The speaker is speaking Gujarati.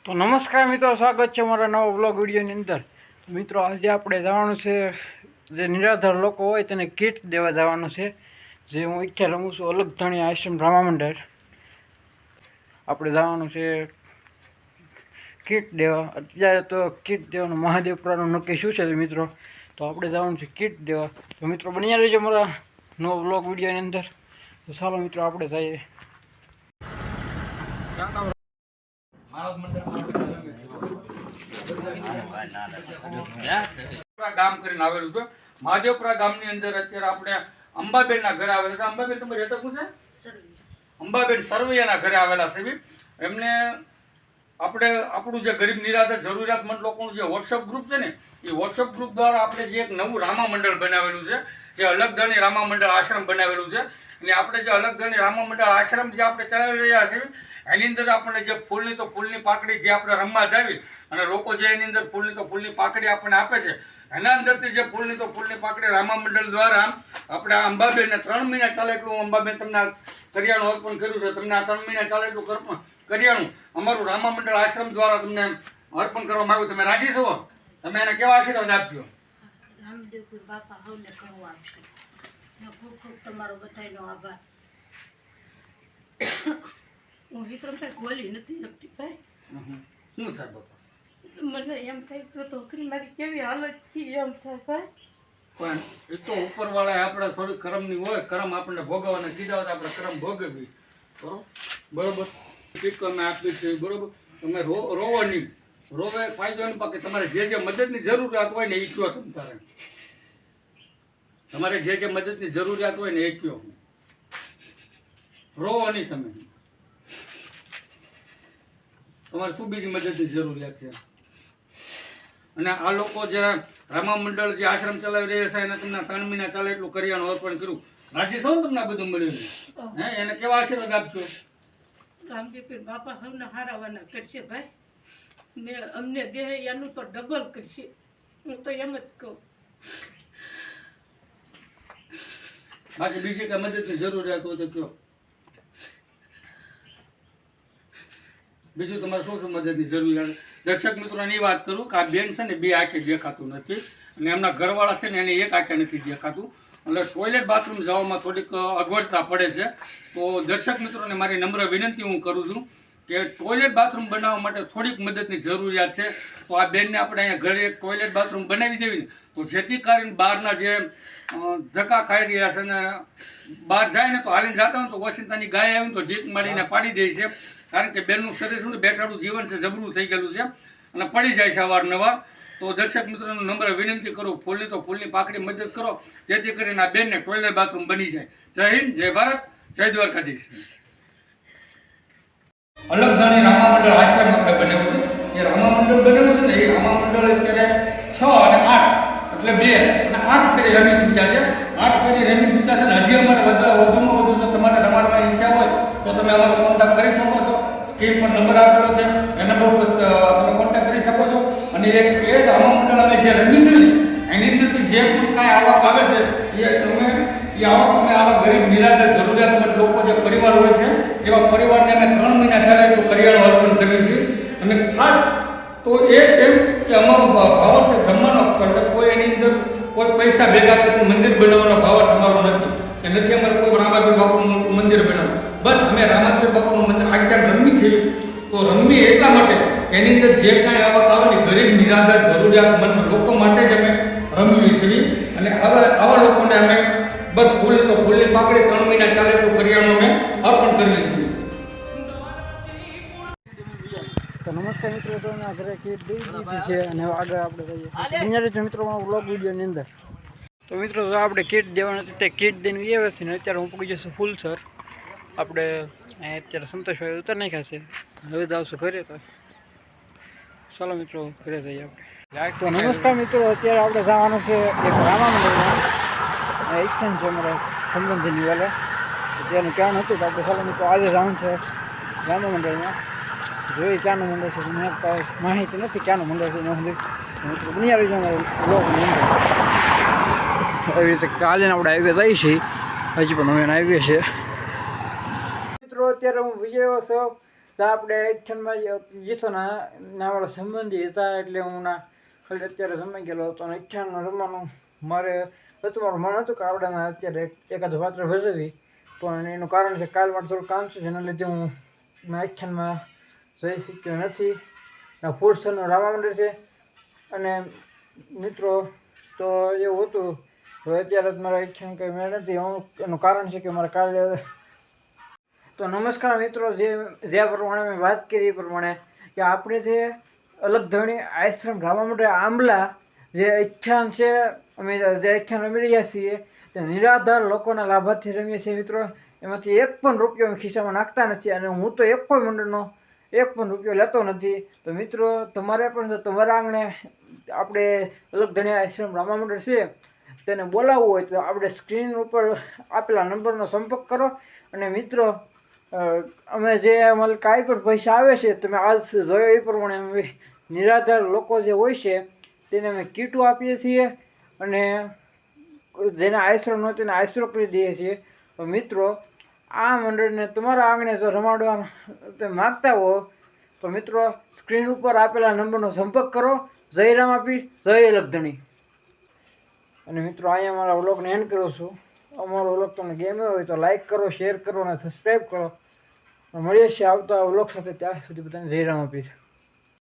તો નમસ્કાર મિત્રો, સ્વાગત છે મારા નવા બ્લોગ વિડીયોની અંદર. મિત્રો આજે આપણે જવાનું છે, જે નિરાધાર લોકો હોય તેને કીટ દેવા જવાનું છે. જે હું ઈચ્છા રમું છું અલગધાણી આશ્રમ રામા મંડળ. આપણે જવાનું છે કીટ દેવા. અત્યારે તો કીટ દેવાનું મહાદેવપુરાનું નક્કી શું છે મિત્રો, તો આપણે જવાનું છે કીટ દેવા. તો મિત્રો બન્યા રહેજો મારા નવા બ્લોગ વિડીયોની અંદર. તો ચાલો મિત્રો આપણે જઈએ. ગામ કરીને આવેલું છે. મહાદેવપુરા ગામની અંદર અત્યારે આપણે અંબાબેનના ઘરે આવેલા છે. અંબાબેન તમારે રહેતા શું છે? અંબાબેન સરવૈયાના ઘરે આવેલા છે. એમને આપણે આપણું જે ગરીબ નિરાધાર જરૂરિયાતમંદ લોકોનું જે વોટ્સઅપ ગ્રુપ છે ને, એ વોટ્સઅપ ગ્રુપ દ્વારા આપણે જે એક નવું રામા મંડળ બનાવેલું છે, જે અલગધાણી રામા મંડળ આશ્રમ બનાવેલું છે. અને આપણે જે અલગધાણી રામા મંડળ આશ્રમ જે આપણે ચલાવી રહ્યા છીએ, એની અંદર આપણને જે ફૂલની તો ફૂલની પાકડી જે આપણે રમવા જાવી અને લોકો જે એની અંદર ફૂલની તો ફૂલની પાકડી આપણને આપે છે, એના અંદરથી જે ફૂલની તો ફૂલની પાકડી રામા મંડળ દ્વારા આપણે આ અંબાબેનને 3 મહિના ચાલે એટલું અંબાબેન તમને કરિયાણું અર્પણ કર્યું છે. તમને આ 3 મહિના ચાલે એટલું કરિયાણું અમારું રામા મંડળ આશ્રમ દ્વારા તમને અર્પણ કરવા માંગુ. તમે રાજી છો? તમે એને કેવા આશીર્વાદ આપજો? રામદેવપુર બાપા હવને કરવું આપશે. ખૂબ ખૂબ તમારો બધાનો આભાર. હું વિક્રમભાઈ બોલી નથી શકતી ભાઈ. શું થાય બાપા? મને એમ થાય તો છોકરી મારી કેવી હાલત છે એમ થાય ભાઈ. પણ એ તો ઉપરવાળાએ આપણે થોડી કરમની હોય, કરમ આપણને ભોગવવાને કીધા હોય તો આપણે કરમ ભોગવવી. બરોબર ટીક અમે આપી છે. બરોબર, તમે રોવો નહીં. રોવે ફાયદો નહીં. બાકી તમારે જે મદદની જરૂરિયાત હોય ને એ કયો તમારે. તમારે જે મદદની જરૂરિયાત હોય ને એ કયો. રોવો નહીં તમે. તમારે શું બીજી મદદની જરૂરિયાત છે? અને આ લોકો જે રામા મંડળ જે આશ્રમ ચલાવી રહ્યા છે એને તમને 3 મહિના ચાલે એટલું કરિયાણું અર્પણ કર્યું. રાજી છો ને તમને આ બધું મળ્યું? હે, એને કેવા આશીર્વાદ આપશો? રામદેવપુર બાપા હવને હારાવાના કરશે ભાઈ. ને અમને દેહ એનું તો ડબલ કરશે. હું તો એમ જ કહું. બાકી બીજી કઈ મદદની જરૂરિયાત હોય તો કયો. બીજું તમારે શું શું મદદની જરૂરિયાત? દર્શક મિત્રોની વાત કરું કે આ બેન છે ને બે આંખે દેખાતું નથી, અને એમના ઘરવાળા છે ને એને એક આંખે નથી દેખાતું, એટલે ટોયલેટ બાથરૂમ જવામાં થોડીક અગવડતા પડે છે. તો દર્શક મિત્રોને મારી નમ્ર વિનંતી હું કરું છું કે ટોયલેટ બાથરૂમ બનાવવા માટે થોડીક મદદની જરૂરિયાત છે. તો આ બેનને આપણે અહીંયા ઘરે એક ટોયલેટ બાથરૂમ બનાવી દેવી ને, તો જેથી કરીને બહારના જે ધક્કા ખાઈ રહ્યા છે ને બહાર જાય ને તો હાલીને જતા હોય તો વોશિંતાની ગાય આવીને તો ઢીક મારીને પાડી દે છે. કારણ કે બેનનું શરીર શું ને બેઠાડું જીવન છે, જબરું થઈ ગયેલું છે અને પડી જાય છે અવારનવાર. તો દર્શક મિત્રોને નમ્ર વિનંતી કરું, ફૂલની તો ફૂલની પાકડી મદદ કરો, જેથી કરીને આ બેનને ટોયલેટ બાથરૂમ બની જાય. જય હિન્દ, જય ભારત, જય દ્વારકાધીશ. અલગધાણી રામા મંડળ આશ્રમ આપણે બનાવ્યું છે. એ રામા મંડળ બનાવ્યું છે ને, એ રામા મંડળ અત્યારે 6 અને 8 એટલે 2 અને 8 પેરી રમી ચૂક્યા છે. 8 પેરી રમી ચૂક્યા છે ને હજી અમારે વધુમાં વધુ જો તમારે રમાડવાની ઈચ્છા હોય તો તમે અમારો કોન્ટેક્ટ કરી શકો છો. સ્ક્રીન પર નંબર આપેલો છે, એ નંબર પર તમે કોન્ટેક્ટ કરી શકો છો. અને એક એ રામા મંડળ અમે જે રમી છે ને એની અંદરથી જે પણ કાંઈ આવક આવે છે એ તમે એ આવક અમે આવા ગરીબ નિરાધાર જરૂરિયાતમંદ લોકો જે પરિવાર હોય છે એવા પરિવારને અમે 3 મહિના ચાલે એટલું કરિયાણું અર્પણ કર્યું છે. અને ખાસ તો એ છે કે અમારો ભાવ છે ધર્મનો, કોઈ એની અંદર કોઈ પૈસા ભેગા કરીને મંદિર બનાવવાનો ભાવ અમારો નથી, કે નથી અમારે કોઈ રામાપીર બાપુનું મંદિર બનાવવું. બસ અમે રામાપીર બાપુનું મંદિર આખ્યાન રમી છે. તો રમી એટલા માટે એની અંદર જે કાંઈ આવક આવે ને ગરીબ નિરાધાર જરૂરિયાતમંદ લોકો માટે જ અમે રમીએ છીએ. અને આવા લોકોને અમે બસ ફૂલની તો ફૂલની પાકડી 3 મહિના ચાલે એટલું કરિયાણું અમે અર્પણ કરીએ છીએ. તો નમસ્કાર મિત્રો, તો અમે ઘરે કીટ દઈ દીધી છે અને આગળ આપણે જઈએ. બન્યા રહેજો મિત્રો બ્લોગ વિડીયોની અંદર. તો મિત્રો જો આપણે કીટ દેવાની હતી તે કીટ દઈને વ્યવસ્થિત ને અત્યારે હું પગી જશે ફૂલસર. આપણે અત્યારે સંતોષભાઈ ઉતર નાખ્યા છે, હવે જ આવશું ઘરે. તો ચાલો મિત્રો ઘરે જઈએ આપણે. તો નમસ્કાર મિત્રો, અત્યારે આપણે જવાનું છે એક રામા મંદિરમાં. ઈચ્છા છે અમારા સંબંધીની વાલે, જેનું ક્યાં હતું તો આપણે ચાલો મિત્રો આજે જવાનું છે રામા મંદિરમાં. જોઈ ક્યાંનું મંડળ છે, મને કાંઈ માહિતી નથી ક્યાંનું મંડળ છે. મિત્રો બની આવી જાય બ્લોગની અંદર. એવી રીતે કાલે આપણે હાઈવે જઈએ છીએ, હજી પણ અમે હાઈવે છે મિત્રો. અત્યારે હું વિજય છું તો આપણે આખ્યાનમાં જીતોના નાવાળા સંબંધી હતા એટલે હું ના ખાલી અત્યારે સમય ગયેલો હતો અને આખ્યાન રમવાનું મારે હતું, મારું મન હતું કે આપણે અત્યારે એકાદ પાત્ર ભજવી, પણ એનું કારણ છે કાલ મારે થોડું કામ છે જેના લીધે હું આખ્યાનમાં જઈ શક્યો નથી. ફૂલસ્થળનું રામા મંદિર છે અને મિત્રો તો એવું હતું. તો અત્યારે જ મારા આખ્યાન કંઈ મેળ નથી. એનું કારણ છે કે મારે કાલે તો નમસ્કાર મિત્રો, જે પ્રમાણે મેં વાત કરી એ પ્રમાણે કે આપણે જે અલગધણી આશ્રમ રામા મંદિર આંબલા જે આખ્યાન છે, અમે જે આખ્યાન રમી રહ્યા છીએ તે નિરાધાર લોકોના લાભાર્થી રમીએ છીએ મિત્રો. એમાંથી એક પણ રૂપિયો અમે ખિસ્સામાં નાખતા નથી અને હું તો એક કોઈ મંડળનો એક પણ રૂપિયો લેતો નથી. તો મિત્રો તમારે પણ જો તમારા આંગણે આપણે અલગધણી આશ્રમ રામા મંદિર છે તેને બોલાવવું હોય તો આપણે સ્ક્રીન ઉપર આપેલા નંબરનો સંપર્ક કરો. અને મિત્રો અમે જે અમારે કાંઈ પણ પૈસા આવે છે તમે આજ જોયો એ પ્રમાણે અમે નિરાધાર લોકો જે હોય છે તેને અમે કીટો આપીએ છીએ અને જેને આશ્રમ ન તેને આશરો કરી દઈએ છીએ. તો મિત્રો આ મંડળને તમારા આંગણે જો રમાડવા તમે માગતા હો તો મિત્રો સ્ક્રીન ઉપર આપેલા નંબરનો સંપર્ક કરો. જય રામાપીર, જય અલગધણી. અને મિત્રો અહીંયા મારા વ્લોગને એન્ડ કરું છું. અમારો વ્લોગ તમને ગમ્યો હોય તો લાઈક કરો, શેર કરો અને સબસ્ક્રાઈબ કરો. મળીએ છીએ આવતા વ્લોગ સાથે. ત્યાં સુધી બધાને જય રામાપીર.